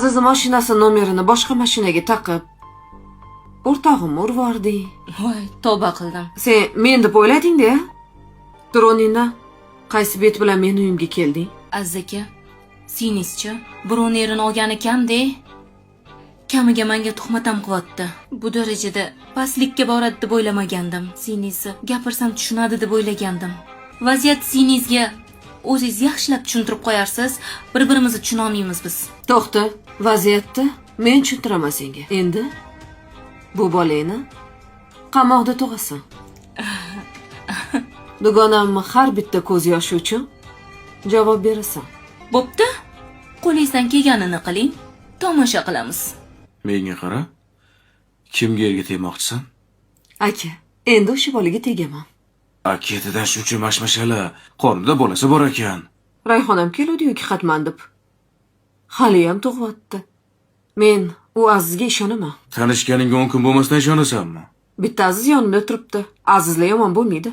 Aziz mashinasi nomerini boshqa mashinaga taqib, o'rtog'imni urib yubording. Voy, tavba qildim. Sen men deb o'ylading-da? Turoningdan qaysi bet bilan meni uyimga kelding? Aziz aka, sinizchi birovni erini olgan ekan-de. Kamiga menga tuhmatam qilyapti. Bu darajada pastlikka boradi deb o'ylamagandim. Sinisi gapirsam tushunadi deb o'ylagandim. Vaziyat sinizga o'zingiz yaxshilab tushuntirib qo'yarsiz, bir-birimizni tushuna olmaymiz biz. To'xta, vaziyatni men tushuntiraman senga. Endi bu bolangni qamoqda tug'asan. Dugonamni har bitta ko'z yoshi uchun javob berasan. Bo'pti? Qo'lingizdan kelganini qiling. Tomosha qilamiz. Menga qara. Kimga erga tegmoqchisan? Aka, endi o'sha bolaga tegaman. Ketidan shuncha mashmashala, qornida bolasi bor ekan. Rayhonam keluvdi-yu xatman deb. Hali ham tug'yapti. Men u Azizga ishonaman. Tanishganingga 10 kun bo'lmasdan ishonasanmi? Bitta Aziz yonimda turibdi. Azizlar yomon bo'lmaydi.